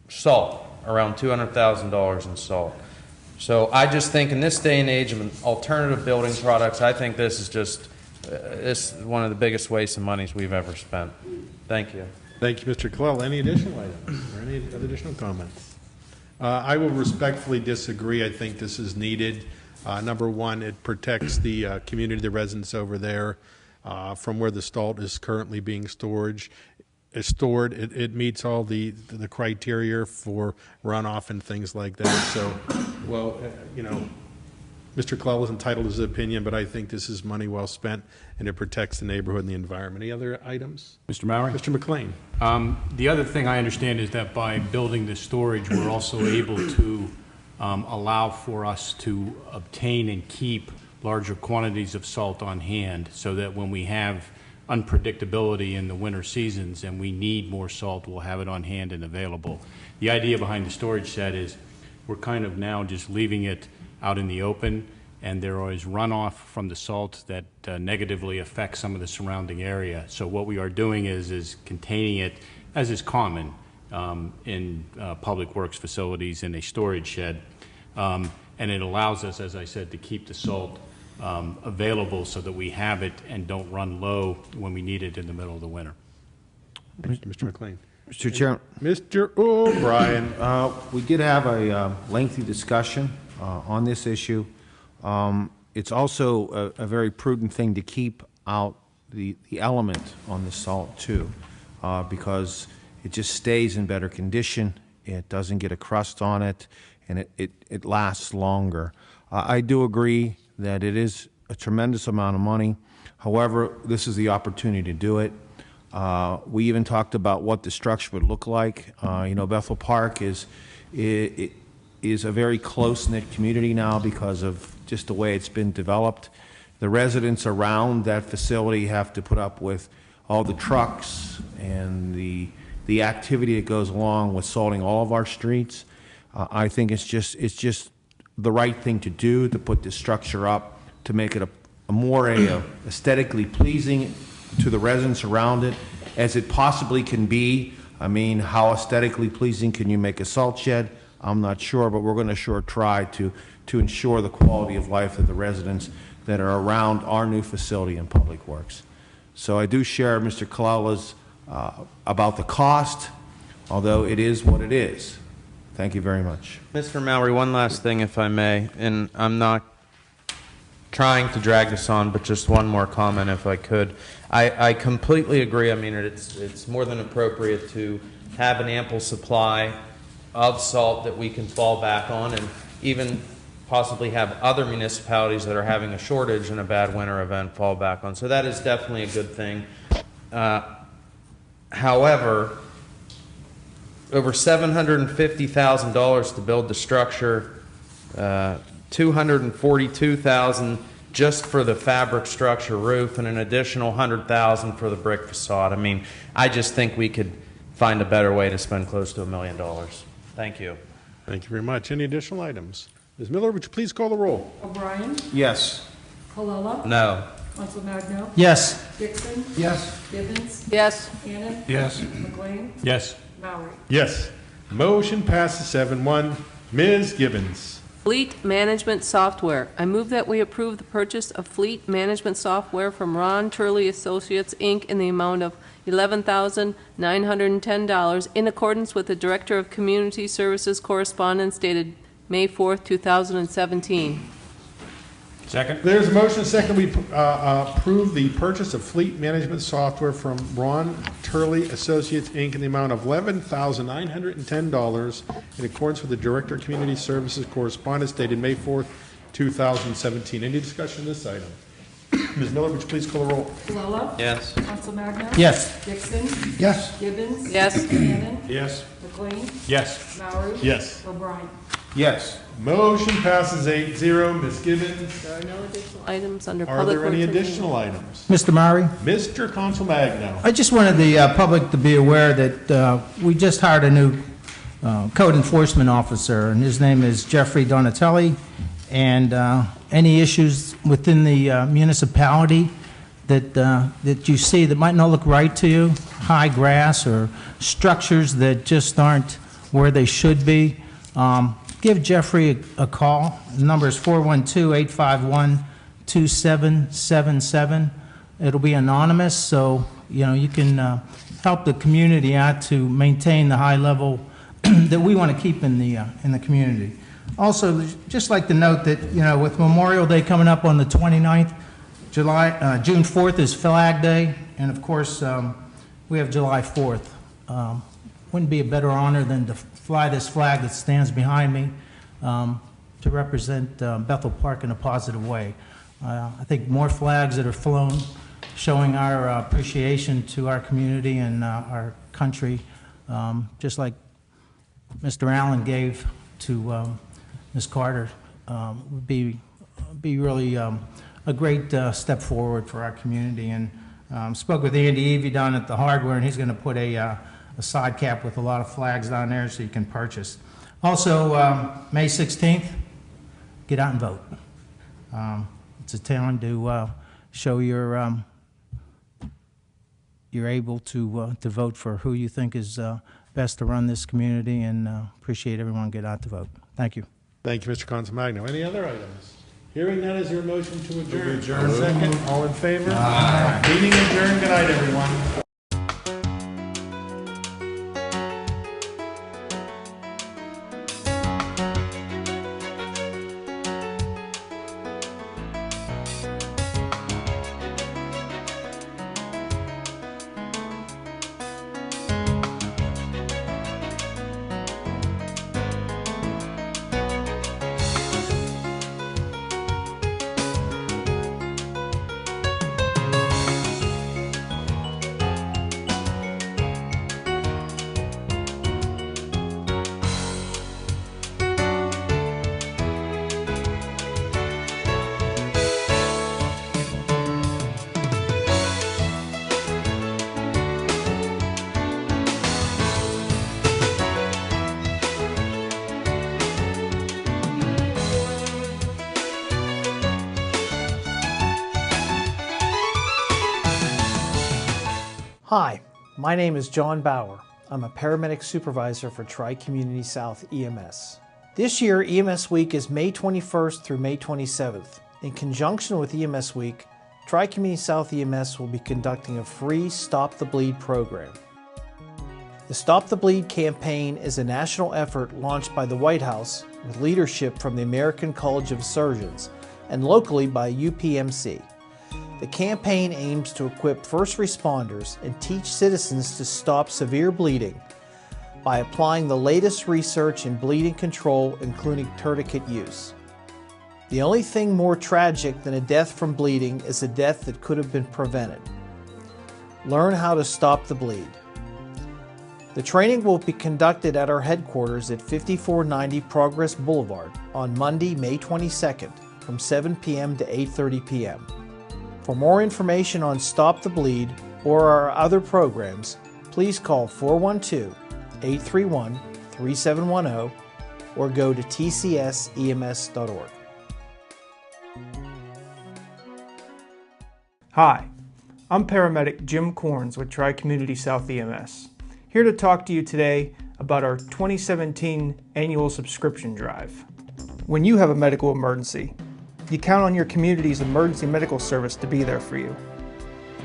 salt, around $200,000 in salt. So I just think in this day and age of alternative building products, I think this is just this is one of the biggest wastes of monies we've ever spent. Thank you. Thank you, Mr. Clell. Any additional items or any other additional comments? I will respectfully disagree. I think this is needed. Number one, it protects the community, the residents over there from where the salt is currently being stored. It meets all the criteria for runoff and things like that. So, well, Mr. Clell is entitled to his opinion, but I think this is money well spent, and it protects the neighborhood and the environment. Any other items? Mr. Maury? Mr. McLean. The other thing I understand is that by building the storage, we're also able to allow for us to obtain and keep larger quantities of salt on hand so that when we have unpredictability in the winter seasons and we need more salt, we'll have it on hand and available. The idea behind the storage shed is we're kind of now just leaving it out in the open, and there is runoff from the salt that negatively affects some of the surrounding area. So what we are doing is containing it, as is common in public works facilities, in a storage shed. And it allows us, as I said, to keep the salt available so that we have it and don't run low when we need it in the middle of the winter. Mr. McLean. Mr. Chairman. Mr. O'Brien. We did have a lengthy discussion on this issue. It's also a very prudent thing to keep out the element on the salt too, because it just stays in better condition. It doesn't get a crust on it, and it lasts longer. I do agree that it is a tremendous amount of money. However, this is the opportunity to do it. We even talked about what the structure would look like. Bethel Park is a very close-knit community now because of just the way it's been developed. The residents around that facility have to put up with all the trucks and the activity that goes along with salting all of our streets. I think it's just the right thing to do, to put this structure up, to make it a more aesthetically pleasing to the residents around it as it possibly can be. I mean, how aesthetically pleasing can you make a salt shed? I'm not sure, but we're going to sure try to ensure the quality of life of the residents that are around our new facility in Public Works. So I do share Mr. Kalala's about the cost, although it is what it is. Thank you very much. Mr. Mallory, one last thing, if I may, and I'm not trying to drag this on, but just one more comment, if I could. I completely agree. I mean, it's more than appropriate to have an ample supply of salt that we can fall back on, and even possibly have other municipalities that are having a shortage in a bad winter event fall back on. So that is definitely a good thing. However, over $750,000 to build the structure, $242,000 just for the fabric structure roof, and an additional $100,000 for the brick facade. I mean, I just think we could find a better way to spend close to $1 million. Thank you. Thank you very much. Any additional items? Ms. Miller, would you please call the roll? O'Brien. Yes. Colella. No. Council Magno. Yes. Dixon. Yes. Gibbons. Yes. Cannon. Yes. McLean. Yes. Mallory. Yes. Motion passes 7-1. Ms. Gibbons. Fleet management software. I move that we approve the purchase of fleet management software from Ron Turley Associates, Inc. in the amount of $11,910 in accordance with the Director of Community Services correspondence dated May 4th, 2017. Second? There's a motion, second, we approve the purchase of fleet management software from Ron Turley Associates, Inc. in the amount of $11,910 in accordance with the Director of Community Services correspondence dated May 4th, 2017. Any discussion on this item? Ms. Miller, would you please call the roll? Colella. Yes. Council Magno. Yes. Dixon. Yes. Gibbons. Yes. Cannon. Yes. McLean. Yes. Mallory. Yes. O'Brien. Yes. Motion passes 8-0. Ms. Gibbons, There are no additional items under are public there any works. additional items? Mr. Murray? Mr. Council Magno. I just wanted the public to be aware that we just hired a new code enforcement officer, and his name is Jeffrey Donatelli. And any issues within the municipality that you see that might not look right to you, high grass or structures that just aren't where they should be, give Jeffrey a call. The number is 412-851-2777. It'll be anonymous, so you can help the community out to maintain the high level that we want to keep in the community. Also, just like to note that with Memorial Day coming up on the 29th, June 4th is Flag Day, and of course we have July 4th. Wouldn't be a better honor than to fly this flag that stands behind me to represent Bethel Park in a positive way. I think more flags that are flown showing our appreciation to our community and our country, just like Mr. Allen gave to Ms. Carter would be really a great step forward for our community. And spoke with Andy Evie down at the hardware, and he's going to put a side cap with a lot of flags down there so you can purchase. Also, May 16th, get out and vote. It's a time to show you're able to vote for who you think is best to run this community, and appreciate everyone get out to vote. Thank you. Thank you, Mr. Consimagno. Any other items? Hearing none, is there a motion to adjourn? Second, all in favor? Aye. Meeting adjourned. Good night, everyone. Hi, my name is John Bauer. I'm a paramedic supervisor for Tri-Community South EMS. This year, EMS Week is May 21st through May 27th. In conjunction with EMS Week, Tri-Community South EMS will be conducting a free Stop the Bleed program. The Stop the Bleed campaign is a national effort launched by the White House with leadership from the American College of Surgeons and locally by UPMC. The campaign aims to equip first responders and teach citizens to stop severe bleeding by applying the latest research in bleeding control, including tourniquet use. The only thing more tragic than a death from bleeding is a death that could have been prevented. Learn how to stop the bleed. The training will be conducted at our headquarters at 5490 Progress Boulevard on Monday, May 22nd from 7 p.m. to 8:30 p.m. For more information on Stop the Bleed or our other programs, please call 412-831-3710 or go to tcsems.org. Hi, I'm paramedic Jim Corns with Tri-Community South EMS, here to talk to you today about our 2017 annual subscription drive. When you have a medical emergency, you count on your community's emergency medical service to be there for you.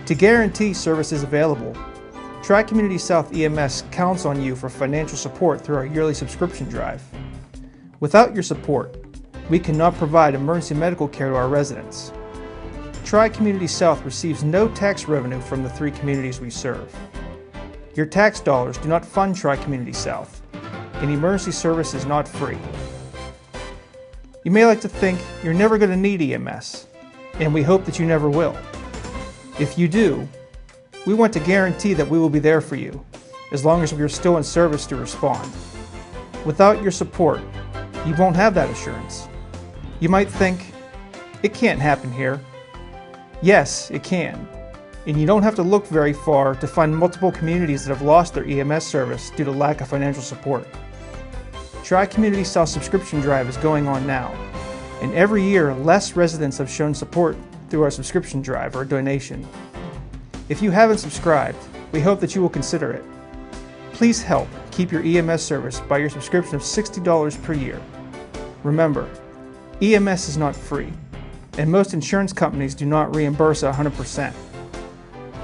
To guarantee service is available, Tri-Community South EMS counts on you for financial support through our yearly subscription drive. Without your support, we cannot provide emergency medical care to our residents. Tri-Community South receives no tax revenue from the 3 communities we serve. Your tax dollars do not fund Tri-Community South, and emergency service is not free. You may like to think you're never going to need EMS, and we hope that you never will. If you do, we want to guarantee that we will be there for you, as long as we are still in service to respond. Without your support, you won't have that assurance. You might think, it can't happen here. Yes, it can. And you don't have to look very far to find multiple communities that have lost their EMS service due to lack of financial support. Tri-Community South subscription drive is going on now, and every year less residents have shown support through our subscription drive or donation. If you haven't subscribed, we hope that you will consider it. Please help keep your EMS service by your subscription of $60 per year. Remember, EMS is not free, and most insurance companies do not reimburse 100%.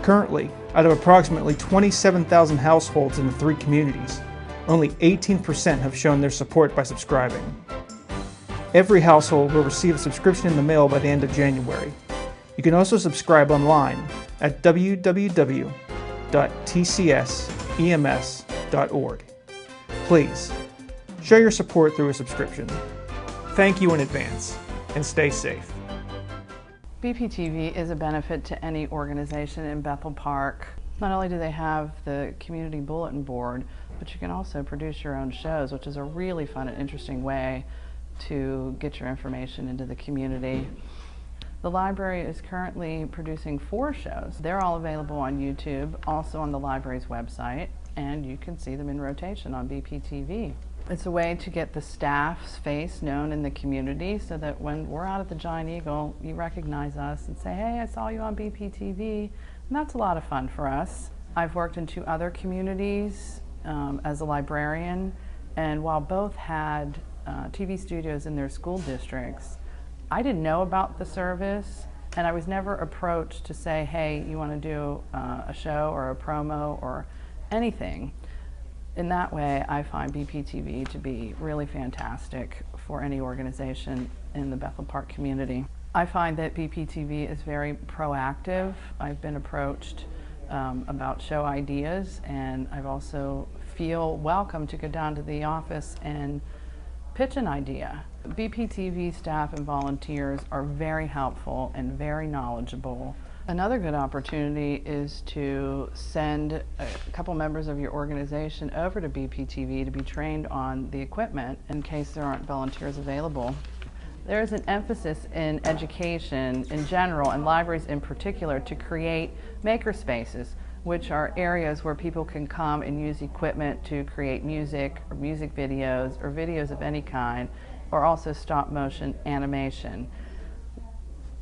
Currently, out of approximately 27,000 households in the 3 communities, only 18% have shown their support by subscribing. Every household will receive a subscription in the mail by the end of January. You can also subscribe online at www.tcsems.org. Please, show your support through a subscription. Thank you in advance, and stay safe. BPTV is a benefit to any organization in Bethel Park. Not only do they have the community bulletin board, but you can also produce your own shows, which is a really fun and interesting way to get your information into the community. The library is currently producing 4 shows. They're all available on YouTube, also on the library's website, and you can see them in rotation on BPTV. It's a way to get the staff's face known in the community so that when we're out at the Giant Eagle, you recognize us and say, hey, I saw you on BPTV, and that's a lot of fun for us. I've worked in 2 other communities as a librarian, and while both had TV studios in their school districts, I didn't know about the service, and I was never approached to say, hey, you want to do a show or a promo or anything. In that way, I find BPTV to be really fantastic for any organization in the Bethel Park community. I find that BPTV is very proactive. I've been approached about show ideas, and I've also feel welcome to go down to the office and pitch an idea. BPTV staff and volunteers are very helpful and very knowledgeable. Another good opportunity is to send a couple members of your organization over to BPTV to be trained on the equipment in case there aren't volunteers available. There is an emphasis in education in general and libraries in particular to create maker spaces, which are areas where people can come and use equipment to create music or music videos or videos of any kind, or also stop motion animation.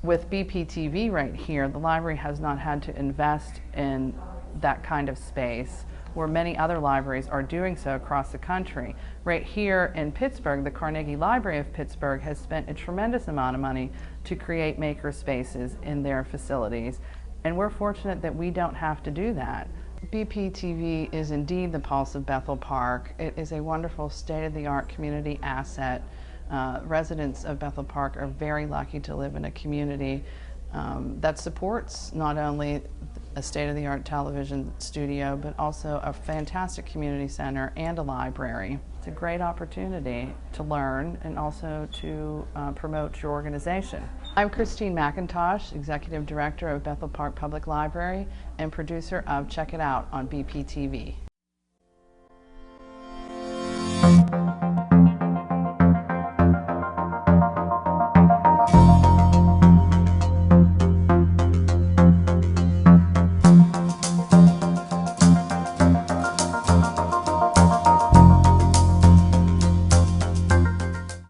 With BPTV right here, the library has not had to invest in that kind of space, where many other libraries are doing so across the country. Right here in Pittsburgh, the Carnegie Library of Pittsburgh has spent a tremendous amount of money to create maker spaces in their facilities, and we're fortunate that we don't have to do that. BPTV is indeed the pulse of Bethel Park. It is a wonderful state-of-the-art community asset. Residents of Bethel Park are very lucky to live in a community that supports not only a state-of-the-art television studio, but also a fantastic community center and a library. It's a great opportunity to learn and also to promote your organization. I'm Christine McIntosh, Executive Director of Bethel Park Public Library and producer of Check It Out on BPTV.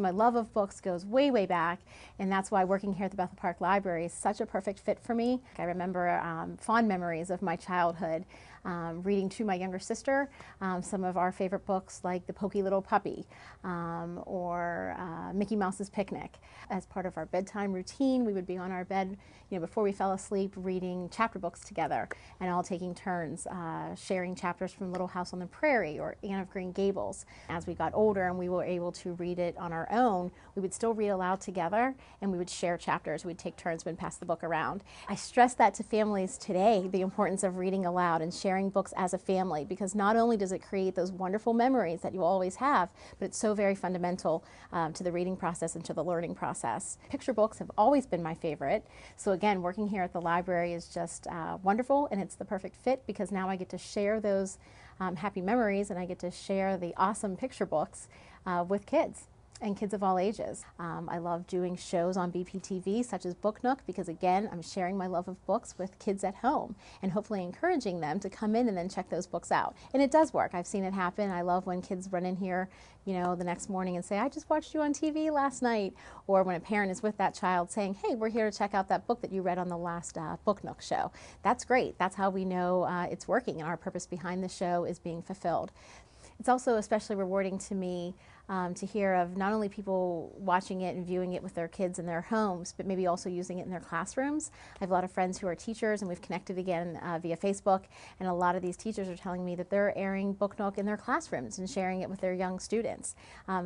My love of books goes way, way back, and that's why working here at the Bethel Park Library is such a perfect fit for me. I remember fond memories of my childhood, reading to my younger sister some of our favorite books like The Pokey Little Puppy or Mickey Mouse's Picnic. As part of our bedtime routine, we would be on our bed, before we fell asleep, reading chapter books together and all taking turns sharing chapters from Little House on the Prairie or Anne of Green Gables. As we got older and we were able to read it on our own, we would still read aloud together and we would share chapters. We'd take turns and pass the book around. I stress that to families today, the importance of reading aloud and sharing books as a family, because not only does it create those wonderful memories that you always have, but it's so very fundamental to the reading process and to the learning process. Picture books have always been my favorite. So again, working here at the library is just wonderful, and it's the perfect fit because now I get to share those happy memories and I get to share the awesome picture books with kids. And kids of all ages. I love doing shows on BPTV such as Book Nook because again I'm sharing my love of books with kids at home and hopefully encouraging them to come in and then check those books out. And it does work. I've seen it happen. I love when kids run in here the next morning and say, I just watched you on TV last night, or when a parent is with that child saying, hey, we're here to check out that book that you read on the last Book Nook show. That's great. That's how we know it's working and our purpose behind the show is being fulfilled. It's also especially rewarding to me to hear of not only people watching it and viewing it with their kids in their homes, but maybe also using it in their classrooms. I have a lot of friends who are teachers, and we've connected again via Facebook, and a lot of these teachers are telling me that they're airing Book Nook in their classrooms and sharing it with their young students.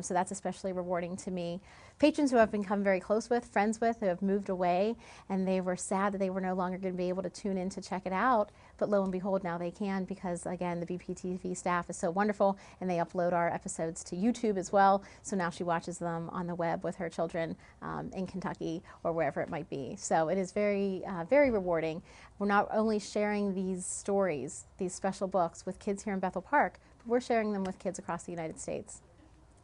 So that's especially rewarding to me. Patrons who I've become very close with, friends with, who have moved away, and they were sad that they were no longer going to be able to tune in to check it out, but lo and behold, now they can because, again, the BPTV staff is so wonderful, and they upload our episodes to YouTube as well, so now she watches them on the web with her children in Kentucky or wherever it might be. So it is very, very rewarding. We're not only sharing these stories, these special books with kids here in Bethel Park, but we're sharing them with kids across the United States.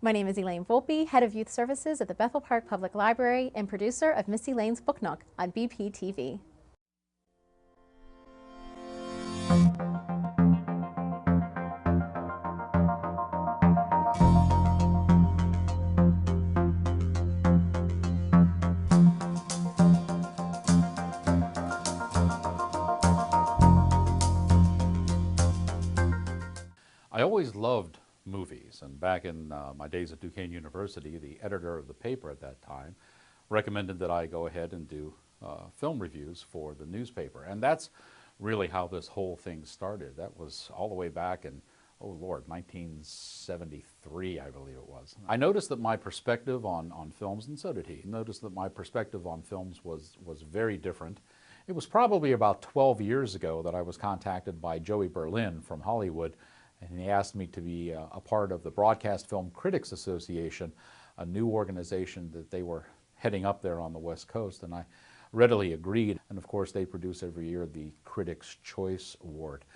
My name is Elaine Volpe, Head of Youth Services at the Bethel Park Public Library and producer of Missy Lane's Book Nook on BPTV. I always loved movies, and back in my days at Duquesne University, the editor of the paper at that time recommended that I go ahead and do film reviews for the newspaper, and that's really how this whole thing started. That was all the way back in, oh Lord, 1973, I believe it was. I noticed that my perspective on films, and so did he, noticed that my perspective on films was very different. It was probably about 12 years ago that I was contacted by Joey Berlin from Hollywood, and he asked me to be a part of the Broadcast Film Critics Association, a new organization that they were heading up there on the West Coast, and I readily agreed. And of course, they produce every year the Critics' Choice Award.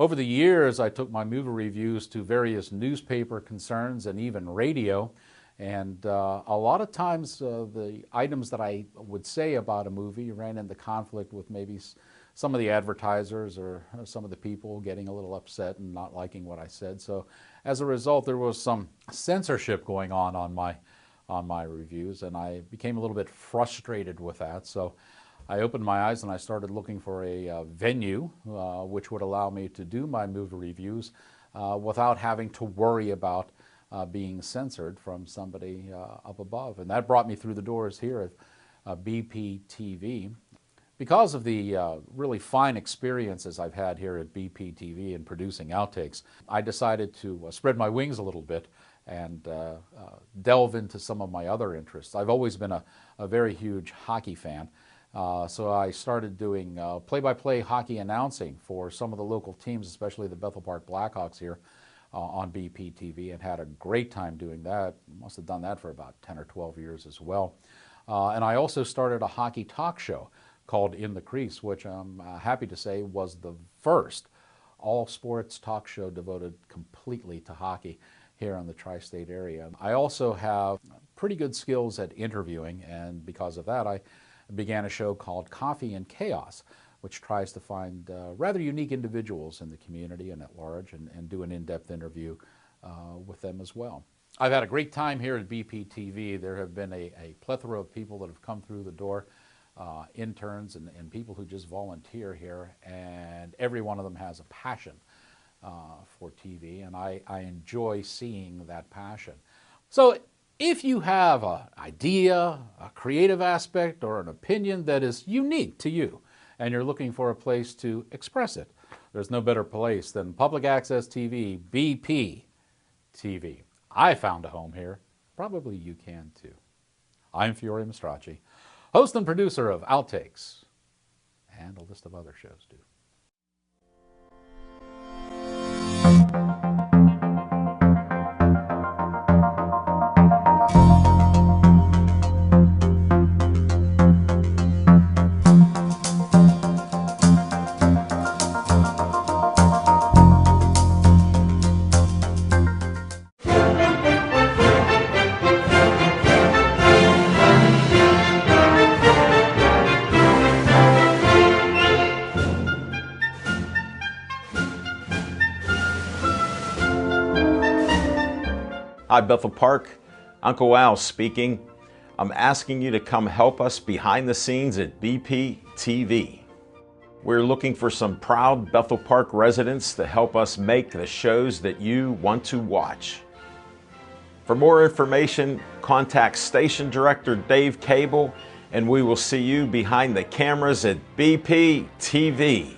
Over the years, I took my movie reviews to various newspaper concerns and even radio, and a lot of times the items that I would say about a movie ran into conflict with maybe some of the advertisers or some of the people getting a little upset and not liking what I said. So as a result, there was some censorship going on my reviews, and I became a little bit frustrated with that. So I opened my eyes and I started looking for a venue which would allow me to do my movie reviews without having to worry about being censored from somebody up above. And that brought me through the doors here at BPTV. Because of the really fine experiences I've had here at BPTV in producing Outtakes, I decided to spread my wings a little bit and delve into some of my other interests. I've always been a very huge hockey fan, so I started doing play-by-play hockey announcing for some of the local teams, especially the Bethel Park Blackhawks here on BPTV, and had a great time doing that. Must have done that for about 10 or 12 years as well. And I also started a hockey talk show called In the Crease, which I'm happy to say was the first all-sports talk show devoted completely to hockey here in the tri-state area. I also have pretty good skills at interviewing, and because of that, I began a show called Coffee and Chaos, which tries to find rather unique individuals in the community and at large and do an in-depth interview with them as well. I've had a great time here at BPTV. There have been a plethora of people that have come through the door, interns and people who just volunteer here, and every one of them has a passion for TV, and I enjoy seeing that passion. So if you have an idea, a creative aspect, or an opinion that is unique to you, and you're looking for a place to express it, there's no better place than Public Access TV, BPTV. I found a home here. Probably you can too. I'm Fiore Mastracci, host and producer of Outtakes, and a list of other shows too. Hi, Bethel Park. Uncle Al speaking. I'm asking you to come help us behind the scenes at BPTV. We're looking for some proud Bethel Park residents to help us make the shows that you want to watch. For more information, contact Station Director Dave Cable, and we will see you behind the cameras at BPTV.